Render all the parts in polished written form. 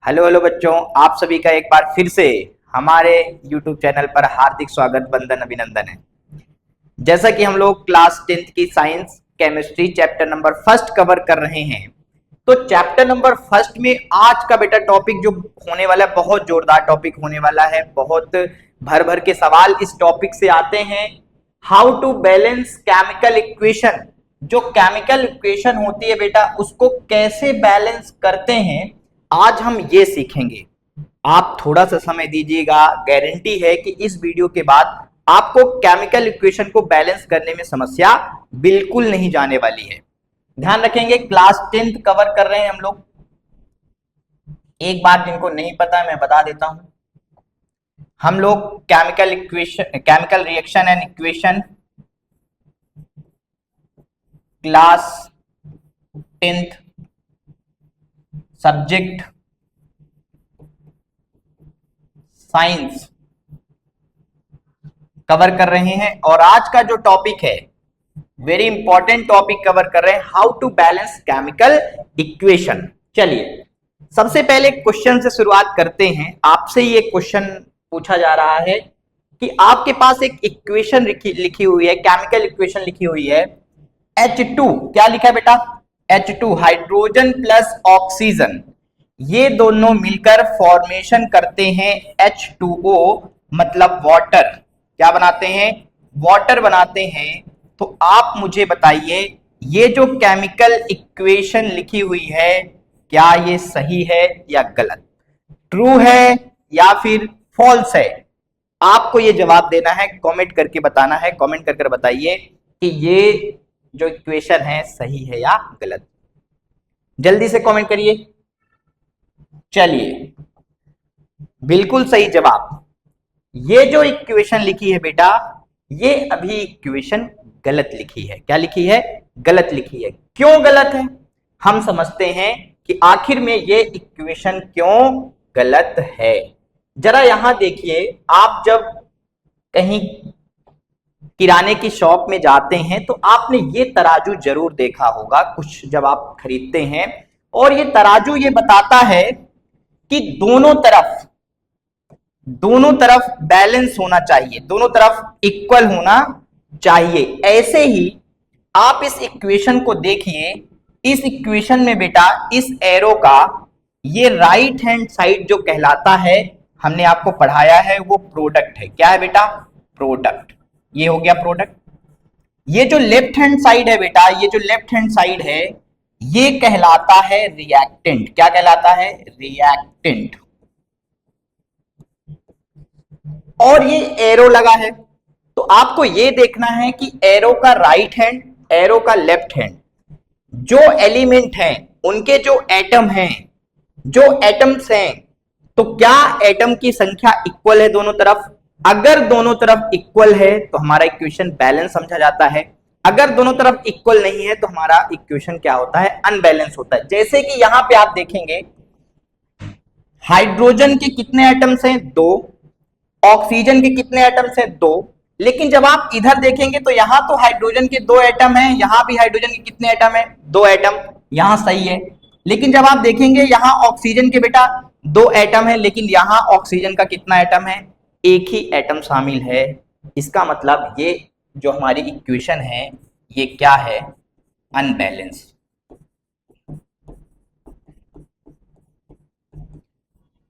Hello hello बच्चों, आप सभी का एक बार फिर से हमारे YouTube चैनल पर हार्दिक स्वागत, वंदन, अभिनंदन है। जैसा कि हम लोग क्लास 10th की science chemistry chapter number first cover कर रहे हैं, तो चैप्टर नंबर फर्स्ट में आज का बेटा टॉपिक जो होने वाला है, बहुत जोरदार टॉपिक होने वाला है। बहुत भर भर के सवाल इस टॉपिक से आते हैं। How to balance chemical equation. जो केमिकल इक्वेशन होती है बेटा, उसको कैसे बैलेंस करते हैं, आज हम ये सीखेंगे। आप थोड़ा सा समय दीजिएगा, गारंटी है कि इस वीडियो के बाद आपको केमिकल इक्वेशन को बैलेंस करने में समस्या बिल्कुल नहीं जाने वाली है। ध्यान रखेंगे, क्लास 10th कवर कर रहे हैं हम लोग। एक बात जिनको नहीं पता है मैं बता देता हूं। हम लोग chemical equation, chemical reaction and equation class 10th subject science cover कर रहे हैं, और आज का जो टॉपिक है वेरी इंपॉर्टेंट टॉपिक कवर कर रहे हैं, how to balance chemical equation. चलिए सबसे पहले क्वेश्चन से शुरुआत करते हैं। आपसे ये क्वेश्चन पूछा जा रहा है कि आपके पास एक इक्वेशन लिखी हुई है, केमिकल इक्वेशन लिखी हुई है H2। क्या लिखा है बेटा? H2, हाइड्रोजन प्लस ऑक्सीजन, ये दोनों मिलकर फॉर्मेशन करते हैं H2O, मतलब वाटर। क्या बनाते हैं? वाटर बनाते हैं। तो आप मुझे बताइए, ये जो केमिकल इक्वेशन लिखी हुई है, क्या ये सही है या गलत, ट्रू है या फिर फॉल्स है? आपको ये जवाब देना है, कमेंट करके बताना है। कमेंट कर बताइए कि ये जो इक्वेशन है सही है या गलत। जल्दी से कमेंट करिए। चलिए, बिल्कुल सही जवाब। ये जो इक्वेशन लिखी है बेटा, ये अभी इक्वेशन गलत लिखी है। क्या लिखी है? गलत लिखी है। क्यों गलत है, हम समझते हैं कि आखिर में ये इक्वेशन क्यों गलत है। जरा यहां देखिए, आप जब कहीं किराने की शॉप में जाते हैं तो आपने ये तराजू जरूर देखा होगा कुछ जब आप खरीदते हैं, और ये तराजू ये बताता है कि दोनों तरफ बैलेंस होना चाहिए, दोनों तरफ इक्वल होना चाहिए। ऐसे ही आप इस इक्वेशन को देखिए। इस इक्वेशन में बेटा इस एरो का ये राइट हैंड साइड जो कहलाता है, हमने आपको पढ़ाया है, वो प्रोडक्ट है। क्या है बेटा? प्रोडक्ट। ये हो गया प्रोडक्ट। ये जो लेफ्ट हैंड साइड है बेटा, ये जो लेफ्ट हैंड साइड है, ये कहलाता है रिएक्टेंट। क्या कहलाता है? रिएक्टेंट। और ये एरो लगा है, तो आपको ये देखना है कि एरो का राइट हैंड, एरो का लेफ्ट हैंड, जो एलिमेंट हैं उनके जो एटम हैं, जो एटम्स हैं, तो क्या एटम की संख्या इक्वल है दोनों तरफ? अगर दोनों तरफ इक्वल है तो हमारा इक्वेशन बैलेंस समझा जाता है। अगर दोनों तरफ इक्वल नहीं है तो हमारा इक्वेशन क्या होता है? अनबैलेंस होता है। जैसे कि यहां पे आप देखेंगे, हाइड्रोजन के कितने एटम्स हैं? 2। ऑक्सीजन के कितने एटम्स हैं? 2। लेकिन जब आप इधर देखेंगे तो यहां तो हाइड्रोजन के 2 एटम हैं, यहां भी हाइड्रोजन के कितने एटम हैं? 2 एटम। यहां सही है। लेकिन जब आप देखेंगे यहां ऑक्सीजन के बेटा 2 एटम है, लेकिन यहां ऑक्सीजन का कितना एटम है? एक ही एटम शामिल है। इसका मतलब ये जो हमारी इक्वेशन है, ये क्या है? अनबैलेंस।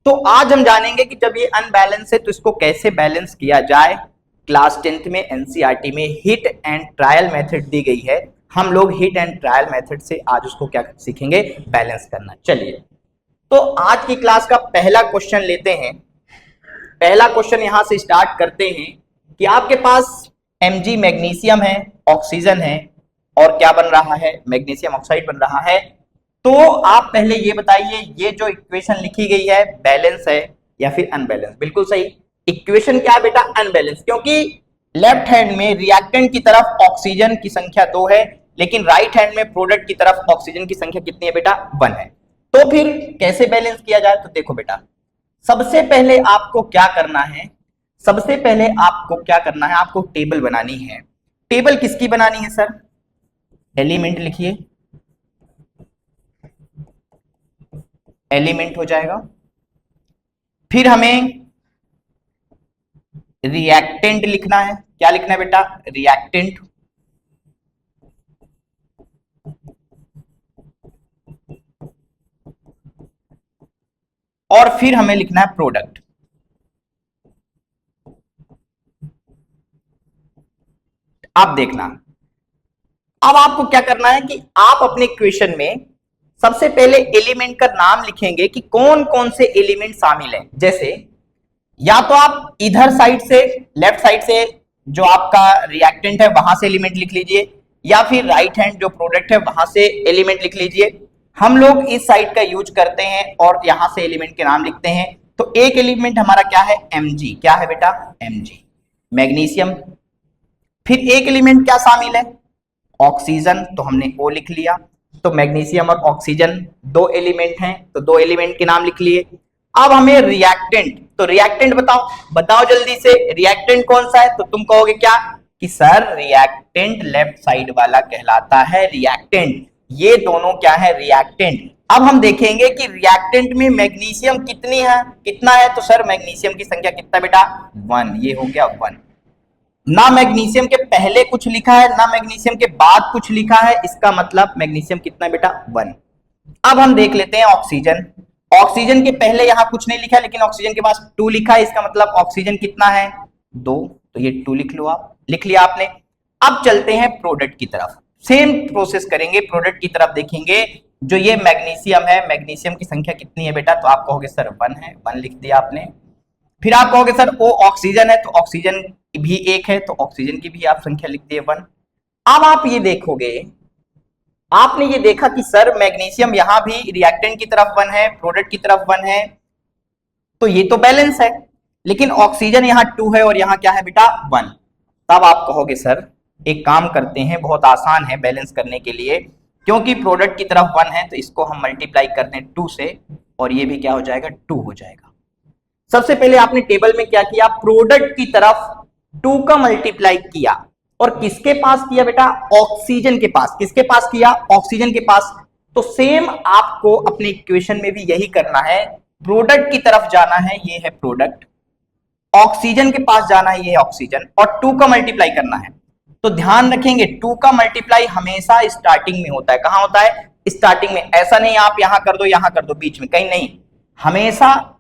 तो आज हम जानेंगे कि जब ये अनबैलेंस है तो इसको कैसे बैलेंस किया जाए। क्लास 10th में एनसीईआरटी में हिट एंड ट्रायल मेथड दी गई है। हम लोग हिट एंड ट्रायल मेथड से आज उसको क्या सीखेंगे? बैलेंस करना। चलिए, तो आज की क्लास का पहला क्वेश्चन लेते हैं। पहला क्वेश्चन यहां से स्टार्ट करते हैं कि आपके पास Mg मैग्नीशियम है, ऑक्सीजन है, और क्या बन रहा है? मैग्नीशियम ऑक्साइड बन रहा है। तो आप पहले ये बताइए, ये जो इक्वेशन लिखी गई है बैलेंस है या फिर अनबैलेंस? बिल्कुल सही। इक्वेशन क्या है बेटा? अनबैलेंस, क्योंकि लेफ्ट हैंड में रिएक्टेंट की तरफ ऑक्सीजन की संख्या 2 है, लेकिन राइट हैंड में प्रोडक्ट की तरफ ऑक्सीजन की संख्या कितनी है बेटा? 1 है। तो फिर कैसे बैलेंस किया जाए? तो देखो बेटा, सबसे पहले आपको क्या करना है? सबसे पहले आपको क्या करना है? आपको टेबल बनानी है। टेबल किसकी बनानी है सर? एलिमेंट लिखिए, एलिमेंट हो जाएगा। फिर हमें रिएक्टेंट लिखना है। क्या लिखना है बेटा? रिएक्टेंट। और फिर हमें लिखना है प्रोडक्ट। आप देखना, अब आपको क्या करना है कि आप अपने क्वेश्चन में सबसे पहले एलिमेंट का नाम लिखेंगे कि कौन कौन से एलिमेंट शामिल हैं। जैसे या तो आप इधर साइड से, लेफ्ट साइड से जो आपका रिएक्टेंट है वहां से एलिमेंट लिख लीजिए, या फिर राइट हैंड जो प्रोडक्ट है वहां से एलिमेंट लिख लीजिए। हम लोग इस साइड का यूज करते हैं और यहां से एलिमेंट के नाम लिखते हैं। तो एक एलिमेंट हमारा क्या है? Mg। क्या है बेटा? Mg, magnesium. फिर एक एलिमेंट क्या शामिल है? ऑक्सीजन, तो हमने O लिख लिया। तो मैग्नीशियम और ऑक्सीजन दो एलिमेंट हैं, तो दो एलिमेंट के नाम लिख लिए। अब हमें रिएक्टेंट, तो रिएक्टेंट बताओ, बताओ जल्दी से, रिएक्टेंट कौन सा है? तो तुम कहोगे क्या कि सर रिएक्टेंट लेफ्ट साइड वाला कहलाता है रिएक्टेंट। ये दोनों क्या है? रिएक्टेंट। अब हम देखेंगे कि रिएक्टेंट में मैग्नीशियम कितनी है, कितना है? तो सर मैग्नीशियम की संख्या कितना बेटा? 1। ये हो गया 1। ना मैग्नीशियम के पहले कुछ लिखा है ना मैग्नीशियम के बाद कुछ लिखा है, इसका मतलब मैग्नीशियम कितना बेटा? 1। अब हम देख लेते हैं ऑक्सीजन। ऑक्सीजन के पहले यहां कुछ नहीं लिखा है, लेकिन ऑक्सीजन के पास 2 लिखा है, इसका मतलब ऑक्सीजन कितना है? 2। तो ये 2 लिख लो, आप लिख लिया आपने। अब चलते हैं प्रोडक्ट की तरफ, सेम प्रोसेस करेंगे। प्रोडक्ट की तरफ देखेंगे, जो ये मैग्नीशियम है, मैग्नीशियम की संख्या कितनी है बेटा? तो आप कहोगे सर 1 है, 1 लिख दिया आपने। फिर आप कहोगे सर वो ऑक्सीजन है, तो ऑक्सीजन भी 1 है, तो ऑक्सीजन की भी आप संख्या लिख दिए 1। अब आप ये देखोगे, आपने ये देखा कि सर मैग्नीशियम यहां भी रिएक्टेंट की तरफ 1 है, प्रोडक्ट की तरफ 1 है, तो ये तो बैलेंस है। लेकिन ऑक्सीजन यहां 2 है और यहां क्या है बेटा? 1। तब आप कहोगे सर एक काम करते हैं, बहुत आसान है बैलेंस करने के लिए, क्योंकि प्रोडक्ट की तरफ 1 है तो इसको हम मल्टीप्लाई करते हैं 2 से, और ये भी क्या हो जाएगा? 2 हो जाएगा। सबसे पहले आपने टेबल में क्या किया? प्रोडक्ट की तरफ 2 का मल्टीप्लाई किया, और किसके पास किया बेटा? ऑक्सीजन के पास। किसके पास किया? ऑक्सीजन के पास। तो सेम आपको अपने इक्वेशन में भी यही करना है, प्रोडक्ट की तरफ जाना है, ये है प्रोडक्ट, ऑक्सीजन के पास जाना है, ये है ऑक्सीजन, और 2 का मल्टीप्लाई करना है। तो ध्यान रखेंगे 2 का मल्टीप्लाई हमेशा स्टार्टिंग में होता है। कहां होता है? स्टार्टिंग में। ऐसा नहीं आप यहां कर दो, यहां कर दो, बीच में कहीं नहीं, हमेशा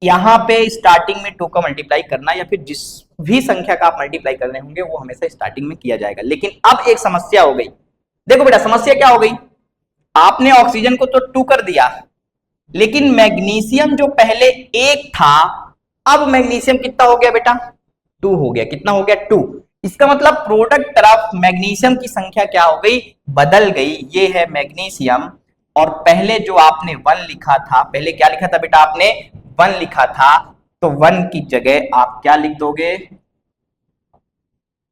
यहां पे स्टार्टिंग में 2 का मल्टीप्लाई करना, या फिर जिस भी संख्या का आप मल्टीप्लाई करने होंगे वो हमेशा स्टार्टिंग में किया जाएगा। लेकिन अब एक समस्या हो गई। देखो बेटा समस्या क्या हो गई, आपने ऑक्सीजन को तो 2 कर दिया, लेकिन मैग्नीशियम जो पहले 1 था, अब मैग्नीशियम कितना हो गया बेटा? 2 हो गया। कितना हो गया? 2। इसका मतलब प्रोडक्ट तरफ मैग्नीशियम की संख्या क्या हो गई? बदल गई। ये है मैग्नीशियम, और पहले जो आपने 1 लिखा था, पहले क्या लिखा था बेटा आपने? 1 लिखा था, तो 1 की जगह आप क्या लिख दोगे?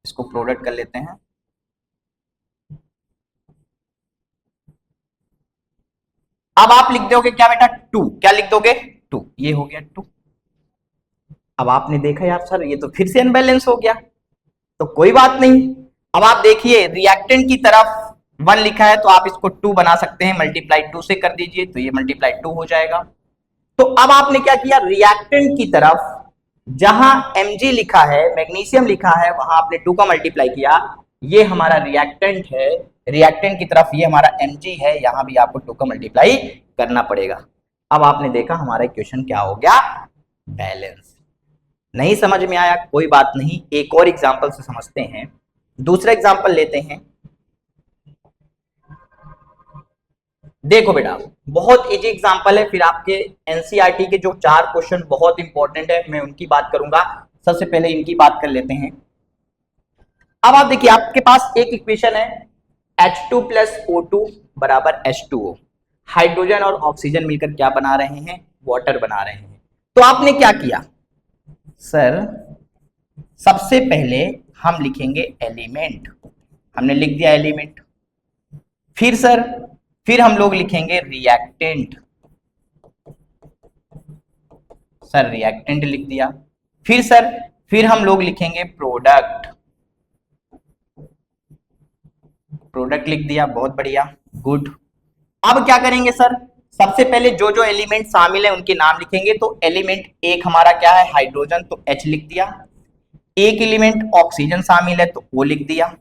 इसको प्रोडक्ट कर लेते हैं। अब आप लिख दोगे क्या बेटा? 2। क्या लिख दोगे? 2। ये हो गया 2। अब आपने देखा यार सर ये तो फिर से अनबैलेंस हो गया, तो कोई बात नहीं। अब आप देखिए रिएक्टेंट की तरफ 1 लिखा है, तो आप इसको 2 बना सकते हैं, मल्टीप्लाई 2 से कर दीजिए, तो ये मल्टीप्लाई 2 हो जाएगा। तो अब आपने क्या किया? रिएक्टेंट की तरफ जहां Mg लिखा है, मैग्नीशियम लिखा है, वहां आपने 2 का मल्टीप्लाई किया, ये हमारा रिएक्टेंट है। रिएक्टेंट की तरफ ये हमारा Mg है, यहां भी आपको 2 का मल्टीप्लाई करना पड़ेगा। अब आपने देखा हमारा इक्वेशन क्या हो गया? बैलेंस। नहीं समझ में आया? कोई बात नहीं, एक और एग्जांपल से समझते हैं। दूसरा एग्जांपल लेते हैं। देखो बेटा बहुत इजी एग्जांपल है, फिर आपके एनसीईआरटी के जो 4 क्वेश्चन बहुत इंपॉर्टेंट है मैं उनकी बात करूंगा। सबसे पहले इनकी बात कर लेते हैं। अब आप देखिए आपके पास एक इक्वेशन है, H2 प्लस O2 बराबर H2O। हाइड्रोजन और ऑक्सीजन मिलकर क्या बना रहे हैं? वाटर बना रहे हैं। तो आपने क्या किया सर? सबसे पहले हम लिखेंगे एलिमेंट, हमने लिख दिया एलिमेंट। फिर सर फिर हम लोग लिखेंगे रिएक्टेंट, सर रिएक्टेंट लिख दिया। फिर सर फिर हम लोग लिखेंगे प्रोडक्ट, प्रोडक्ट लिख दिया, बहुत बढ़िया, गुड। अब क्या करेंगे सर? सबसे पहले जो जो एलिमेंट शामिल है उनके नाम लिखेंगे। तो एलिमेंट एक हमारा क्या है, हाइड्रोजन, तो H लिख दिया। एक एलिमेंट ऑक्सीजन शामिल है तो O लिख दिया।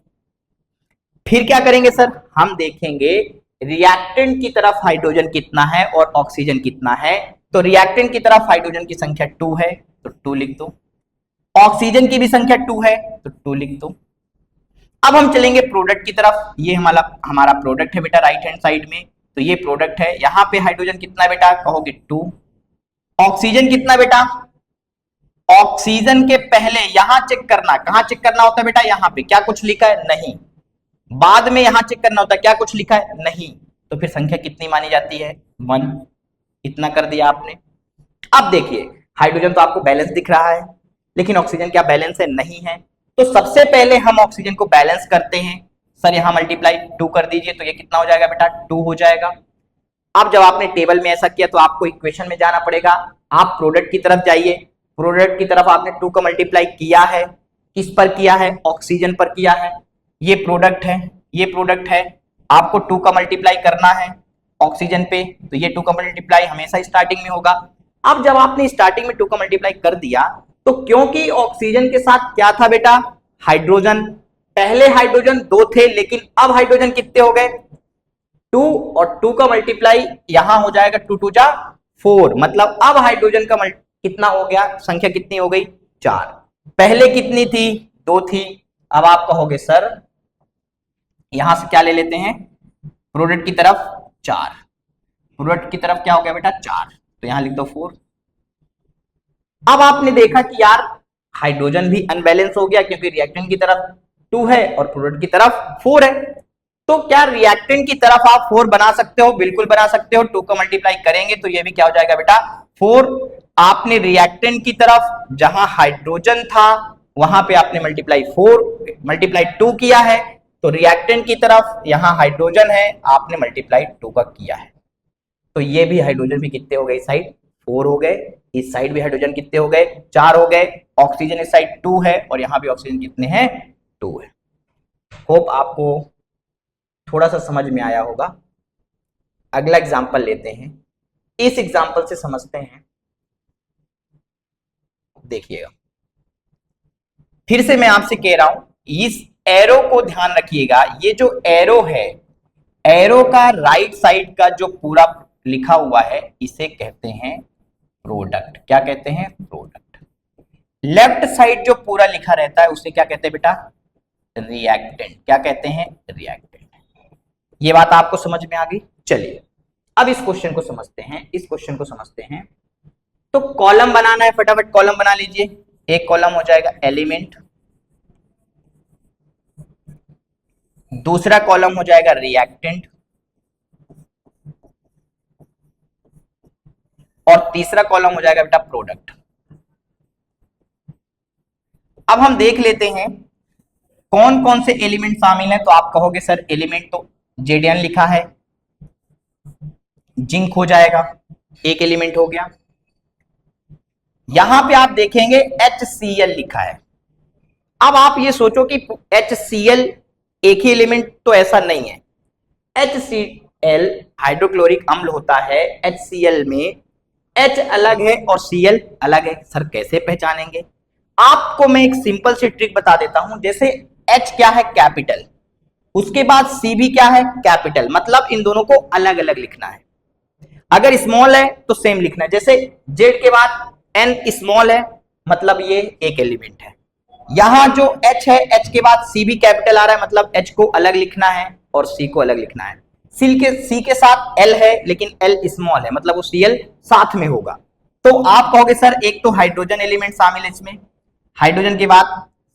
फिर क्या करेंगे सर, हम देखेंगे रिएक्टेंट की तरफ हाइड्रोजन कितना है और ऑक्सीजन कितना है। तो रिएक्टेंट की तरफ हाइड्रोजन की संख्या 2 है तो 2 लिख दो, ऑक्सीजन की भी संख्या 2 है तो 2 लिख दो। अब हम चलेंगे प्रोडक्ट की तरफ। ये हमारा प्रोडक्ट है बेटा राइट हैंड साइड में, तो ये प्रोडक्ट है। यहां पे हाइड्रोजन कितना है बेटा, कहोगे 2। ऑक्सीजन कितना बेटा, ऑक्सीजन के पहले यहां चेक करना, कहां चेक करना होता है बेटा, यहां पे क्या कुछ लिखा है, नहीं। बाद में यहां चेक करना होता है क्या कुछ लिखा है, नहीं। तो फिर संख्या कितनी मानी जाती है, 1। इतना कर दिया आपने। अब देखिए हाइड्रोजन तो आपको बैलेंस दिख रहा है, लेकिन ऑक्सीजन क्या बैलेंस है, नहीं है। तो सबसे पहले हम ऑक्सीजन को बैलेंस करते हैं। सर यहां मल्टीप्लाई 2 कर दीजिए, तो ये कितना हो जाएगा बेटा, 2 हो जाएगा। अब जब आपने टेबल में ऐसा किया तो आपको इक्वेशन में जाना पड़ेगा। आप प्रोडक्ट की तरफ जाइए, प्रोडक्ट की तरफ आपने 2 का मल्टीप्लाई किया है, किस पर किया है, ऑक्सीजन पर किया है। ये प्रोडक्ट है, ये प्रोडक्ट है, आपको 2 का मल्टीप्लाई करना है ऑक्सीजन पे, तो ये 2 का मल्टीप्लाई हमेशा स्टार्टिंग में होगा। अब जब आपने स्टार्टिंग में 2 का मल्टीप्लाई कर दिया, तो क्योंकि ऑक्सीजन के साथ क्या था बेटा, हाइड्रोजन, पहले हाइड्रोजन 2 थे, लेकिन अब हाइड्रोजन कितने हो गए, 2, और 2 का मल्टीप्लाई यहां हो जाएगा, 2 2 जा 4, मतलब अब हाइड्रोजन का कितना हो गया, संख्या कितनी हो गई, 4। पहले कितनी थी, 2 थी। अब आप कहोगे सर यहां से क्या ले लेते हैं, प्रोडक्ट की तरफ 4, प्रोडक्ट की तरफ क्या हो गया बेटा 4, तो यहां लिख दो 4। अब आपने देखा कि यार हाइड्रोजन भी अनबैलेंस हो गया, क्योंकि रिएक्टेंट की तरफ 2 है और प्रोडक्ट की तरफ 4 है। तो क्या रिएक्टेंट की तरफ आप 4 बना सकते हो, बिल्कुल बना सकते हो। 2 का मल्टीप्लाई करेंगे तो ये भी क्या हो जाएगा बेटा 4। आपने रिएक्टेंट की तरफ जहां हाइड्रोजन था वहां पे आपने मल्टीप्लाई 2 किया है, तो रिएक्टेंट की तरफ यहां हाइड्रोजन है, आपने मल्टीप्लाई 2 का किया है, तो ये भी हाइड्रोजन भी कितने हो गए, इस साइड 4 हो गए, इस साइड भी हाइड्रोजन कितने हो गए, 4 हो गए। ऑक्सीजन इस साइड 2 है और यहां भी ऑक्सीजन कितने हैं, 2 है। होप आपको थोड़ा सा समझ में आया होगा। अगला एग्जांपल लेते हैं, इस एग्जांपल से समझते हैं। देखिएगा, फिर से मैं आपसे कह रहा हूं, इस एरो को ध्यान रखिएगा। ये जो एरो है, एरो का राइट साइड का जो पूरा लिखा हुआ है इसे कहते हैं प्रोडक्ट। क्या कहते हैं, प्रोडक्ट। लेफ्ट साइड जो पूरा लिखा रहता है उसे क्या कहते हैं बेटा, रिएक्टेंट। क्या कहते हैं, रिएक्टेंट। ये बात आपको समझ में आ गई। चलिए अब इस क्वेश्चन को समझते हैं, इस क्वेश्चन को समझते हैं। तो कॉलम बनाना है, फटाफट कॉलम बना लीजिए। एक कॉलम हो जाएगा एलिमेंट, दूसरा कॉलम हो जाएगा रिएक्टेंट, और तीसरा कॉलम हो जाएगा बेटा प्रोडक्ट। अब हम देख लेते हैं कौन कौन से एलिमेंट शामिल हैं। तो आप कहोगे सर एलिमेंट तो जेडीएन लिखा है, जिंक हो जाएगा, एक एलिमेंट हो गया। यहां पे आप देखेंगे HCl लिखा है। अब आप ये सोचो कि HCl एक ही एलिमेंट, तो ऐसा नहीं है। HCl हाइड्रोक्लोरिक अम्ल होता है, HCl में H अलग है और Cl अलग है। सर कैसे पहचानेंगे, आपको मैं एक सिंपल सी ट्रिक बता देता हूं। जैसे H क्या है, कैपिटल, उसके बाद C भी क्या है, कैपिटल, मतलब इन दोनों को अलग अलग लिखना है। अगर स्मॉल है तो सेम लिखना है। जैसे Z के बाद N स्मॉल है, मतलब ये एक एलिमेंट है। यहां जो H है, H के बाद C भी कैपिटल आ रहा है, मतलब H को अलग लिखना है और C को अलग लिखना है। C के साथ L है, लेकिन L स्मॉल है, मतलब वो Cl साथ में होगा। तो आप कहोगे सर एक तो हाइड्रोजन एलिमेंट शामिल है इसमें, हाइड्रोजन के बाद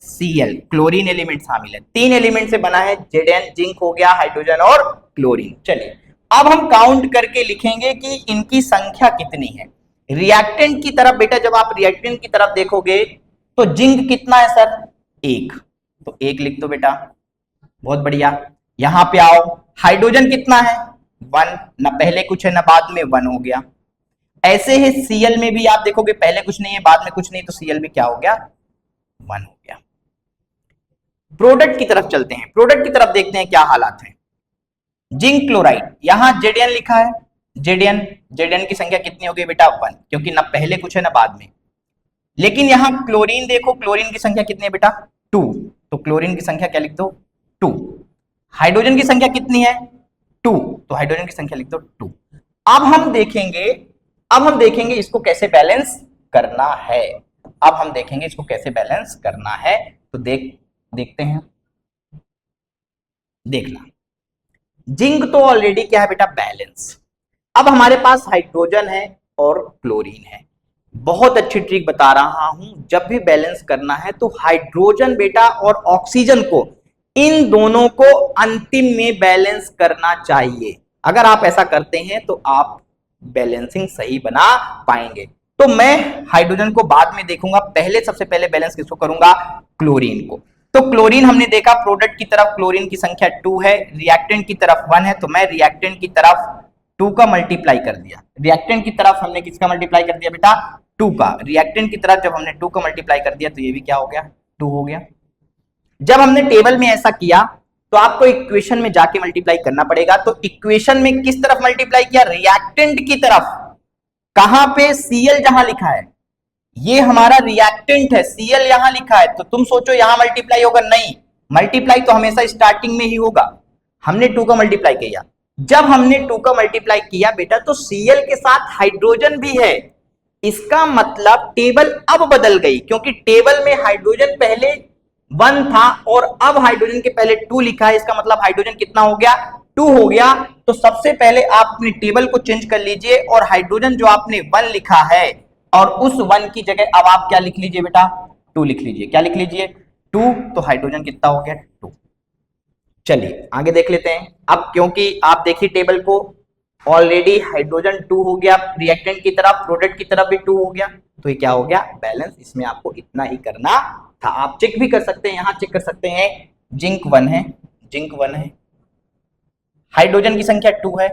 Cl क्लोरीन एलिमेंट शामिल है। 3 एलिमेंट से बना है, Zn जिंक हो गया, हाइड्रोजन और क्लोरीन। चलिए अब हम काउंट करके लिखेंगे कि इनकी संख्या कितनी है। रिएक्टेंट की तरफ बेटा, जब आप रिएक्टेंट की तरफ देखोगे तो जिंक कितना है सर, 1, तो 1 लिख दो बेटा, बहुत बढ़िया। यहां पे आओ, हाइड्रोजन कितना है, 1, ना पहले कुछ है ना बाद में, 1 हो गया। ऐसे ही Cl में भी आप देखोगे पहले कुछ नहीं है बाद में कुछ नहीं, तो Cl भी क्या हो गया, 1 हो गया। प्रोडक्ट की तरफ चलते हैं, प्रोडक्ट की तरफ देखते हैं क्या हालात है। जिंक क्लोराइड, यहां Zn लिखा है, जेडीएन, जेडीएन की संख्या कितनी हो गई बेटा 1, क्योंकि ना पहले कुछ है ना बाद में। लेकिन यहां क्लोरीन देखो, क्लोरीन की संख्या कितनी है बेटा 2, तो क्लोरीन की संख्या क्या लिख दो 2। हाइड्रोजन की संख्या कितनी है 2, तो हाइड्रोजन की संख्या लिख दो 2। अब हम देखेंगे, अब हम देखेंगे इसको कैसे बैलेंस करना है। अब हम देखेंगे इसको कैसे बैलेंस करना है, तो देखते हैं। देखना, जिंक तो ऑलरेडी क्या है बेटा बैलेंस। अब हमारे पास हाइड्रोजन है और क्लोरीन है। बहुत अच्छी ट्रिक बता रहा हूं, जब भी बैलेंस करना है तो हाइड्रोजन बेटा और ऑक्सीजन को, इन दोनों को अंतिम में बैलेंस करना चाहिए। अगर आप ऐसा करते हैं तो आप बैलेंसिंग सही बना पाएंगे। तो मैं हाइड्रोजन को बाद में देखूंगा, पहले सबसे पहले बैलेंस किसको करूंगा क्लोरीन को। तो क्लोरीन हमने देखा, प्रोडक्ट की तरफ क्लोरीन की संख्या 2 है, रिएक्टेंट की तरफ 1 है, तो मैं रिएक्टेंट की तरफ 2 का मल्टीप्लाई कर दिया। रिएक्टेंट की तरफ हमने किसका मल्टीप्लाई कर दिया बेटा 2 का। रिएक्टेंट की तरफ जब हमने 2 का मल्टीप्लाई कर दिया तो ये भी क्या हो गया 2 हो गया। जब हमने टेबल में ऐसा किया तो आपको इक्वेशन में जाके मल्टीप्लाई करना पड़ेगा। तो इक्वेशन में किस तरफ मल्टीप्लाई किया रिएक्टेंट की तरफ। कहां पे Cl जहां लिखा है, ये हमारा रिएक्टेंट है, Cl यहां लिखा है, तो तुम सोचो यहां मल्टीप्लाई होगा, नहीं, मल्टीप्लाई तो हमेशा स्टार्टिंग में ही होगा। हमने 2 का मल्टीप्लाई किया, जब हमने 2 का मल्टीप्लाई किया बेटा तो Cl के साथ हाइड्रोजन भी है। इसका मतलब टेबल अब बदल गई, क्योंकि टेबल में हाइड्रोजन पहले 1 था और अब हाइड्रोजन के पहले 2 लिखा है। इसका मतलब हाइड्रोजन कितना हो गया 2 हो गया। तो सबसे पहले आप अपने टेबल को चेंज कर लीजिए और हाइड्रोजन जो आपने 1 लिखा है और उस 1 की जगह अब आप क्या लिख लीजिए बेटा 2 लिख लीजिए। क्या लिख लीजिए 2, तो हाइड्रोजन कितना हो गया 2। चलिए आगे देख लेते हैं। अब क्योंकि आप देखिए टेबल को, ऑलरेडी हाइड्रोजन 2 हो गया, रिएक्टेंट की तरफ प्रोडक्ट की तरफ भी 2 हो गया, तो ये क्या हो गया बैलेंस। इसमें आपको इतना ही करना था। आप चेक भी कर सकते हैं, यहां चेक कर सकते हैं, जिंक 1 है, जिंक 1 है, हाइड्रोजन की संख्या 2 है,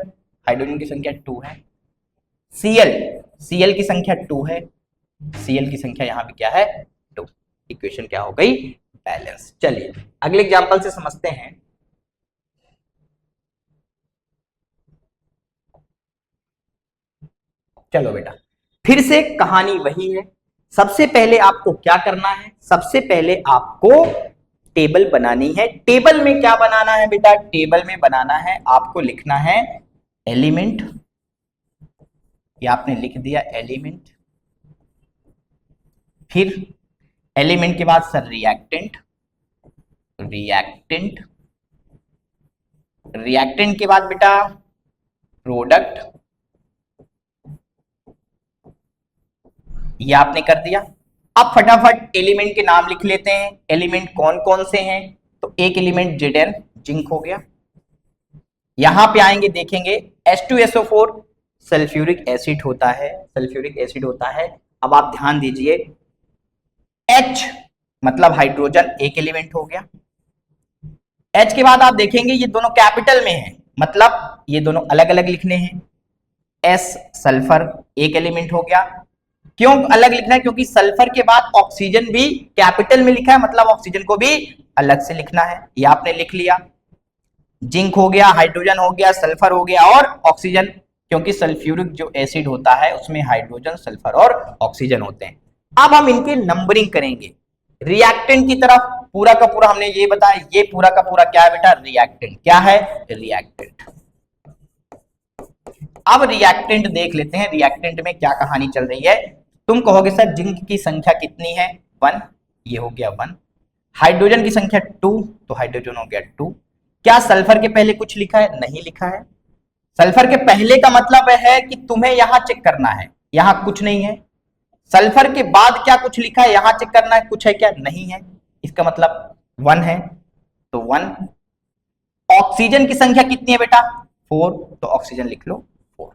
हाइड्रोजन की संख्या 2 है, Cl, Cl की संख्या 2 है, Cl की संख्या यहां भी क्या है 2। इक्वेशन क्या हो गई बैलेंस। चलिए अगले एग्जांपल से समझते हैं। चलो बेटा, फिर से कहानी वही है। सबसे पहले आपको क्या करना है, सबसे पहले आपको टेबल बनानी है। टेबल में क्या बनाना है बेटा, टेबल में बनाना है आपको लिखना है एलिमेंट, ये आपने लिख दिया एलिमेंट। फिर एलिमेंट के बाद सर रिएक्टेंट, रिएक्टेंट, रिएक्टेंट के बाद बेटा प्रोडक्ट, ये आपने कर दिया। अब फटाफट एलिमेंट के नाम लिख लेते हैं। एलिमेंट कौन कौन से हैं, तो एक एलिमेंट Zn जिंक हो गया। यहां पे आएंगे देखेंगे H2SO4 सल्फ्यूरिक एसिड होता है, सल्फ्यूरिक एसिड होता है। अब आप ध्यान दीजिए, H मतलब हाइड्रोजन एक एलिमेंट हो गया। H के बाद आप देखेंगे ये दोनों कैपिटल में है, मतलब ये दोनों अलग अलग लिखने हैं। S सल्फर एक एलिमेंट हो गया। क्यों अलग लिखना है, क्योंकि सल्फर के बाद ऑक्सीजन भी कैपिटल में लिखा है, मतलब ऑक्सीजन को भी अलग से लिखना है। ये आपने लिख लिया। जिंक हो गया, हाइड्रोजन हो गया, सल्फर हो गया और ऑक्सीजन, क्योंकि सल्फ्यूरिक जो एसिड होता है उसमें हाइड्रोजन सल्फर और ऑक्सीजन होते हैं। अब हम इनकी नंबरिंग करेंगे। रिएक्टेंट की तरफ पूरा का पूरा हमने ये बताया, ये पूरा का पूरा क्या है बेटा रिएक्टेंट। क्या है रिएक्टेंट। अब रिएक्टेंट देख लेते हैं, रिएक्टेंट में क्या कहानी चल रही है। तुम कहोगे सर जिंक की संख्या कितनी है 1, ये हो गया 1। हाइड्रोजन की संख्या 2, तो हाइड्रोजन हो गया 2। क्या सल्फर के पहले कुछ लिखा है, नहीं लिखा है। सल्फर के पहले का मतलब है कि तुम्हें यहां चेक करना है, यहां कुछ नहीं है। सल्फर के बाद क्या कुछ लिखा है, यहां चेक करना है कुछ है क्या, नहीं है। इसका मतलब 1 है, तो 1। ऑक्सीजन की संख्या कितनी है बेटा 4, तो ऑक्सीजन लिख लो 4।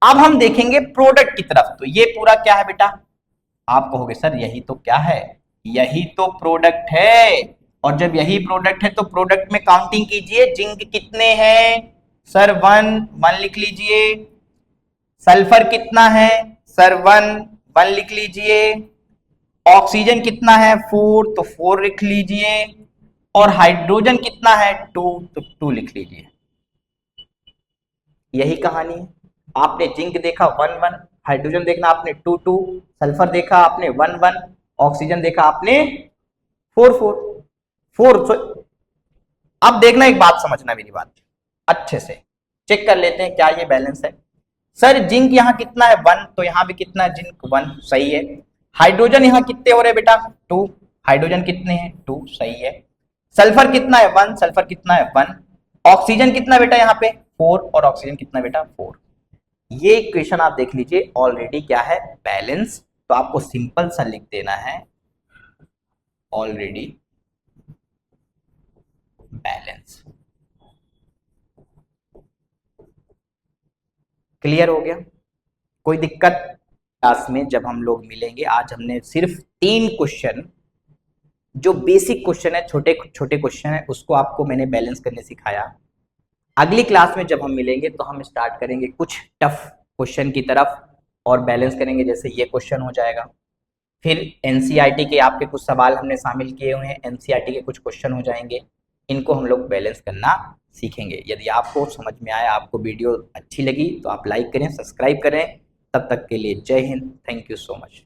अब हम देखेंगे प्रोडक्ट की तरफ, तो ये पूरा क्या है बेटा, आप कहोगे सर यही तो क्या है, यही तो प्रोडक्ट है। और जब यही प्रोडक्ट है तो प्रोडक्ट में काउंटिंग कीजिए, जिंक कितने हैं सर 1, 1 लिख लीजिए। सल्फर कितना है सर 1, 1 लिख लीजिए। ऑक्सीजन कितना है 4, तो 4 लिख लीजिए। और हाइड्रोजन कितना है 2, तो 2 लिख लीजिए। यही कहानी है। आपने जिंक देखा 1 1, हाइड्रोजन देखना आपने 2 2, सल्फर देखा आपने 1 1, ऑक्सीजन देखा आपने 4 4 4। अब देखना, एक बात समझना मेरी बात अच्छे से, चेक कर लेते हैं क्या ये बैलेंस है। सर जिंक यहाँ कितना है 1, तो यहाँ भी कितना है जिंक 1, सही है। हाइड्रोजन यहाँ कितने हो रहे बेटा 2, हाइड्रोजन कितने हैं 2, सही है। सल्फर कितना है 1, सल्फर कितना है 1। ऑक्सीजन कितना बेटा यहाँ पे 4, और ऑक्सीजन कितना बेटा 4। ये इक्वेशन आप देख लीजिए ऑलरेडी क्या है बैलेंस। तो आपको सिंपल सा लिख देना है ऑलरेडी बैलेंस। क्लियर हो गया? कोई दिक्कत? क्लास में जब हम लोग मिलेंगे, आज हमने सिर्फ 3 क्वेश्चन, जो बेसिक क्वेश्चन है, छोटे छोटे क्वेश्चन है, उसको आपको मैंने बैलेंस करने सिखाया। अगली क्लास में जब हम मिलेंगे तो हम स्टार्ट करेंगे कुछ टफ क्वेश्चन की तरफ और बैलेंस करेंगे, जैसे ये क्वेश्चन हो जाएगा। फिर एनसीईआरटी के आपके कुछ सवाल हमने शामिल किए हुए हैं, एनसीईआरटी के कुछ क्वेश्चन हो जाएंगे, इनको हम लोग बैलेंस करना सीखेंगे। यदि आपको समझ में आया, आपको वीडियो अच्छी लगी, तो आप लाइक करें, सब्सक्राइब करें। तब तक के लिए जय Hind, thank you so much.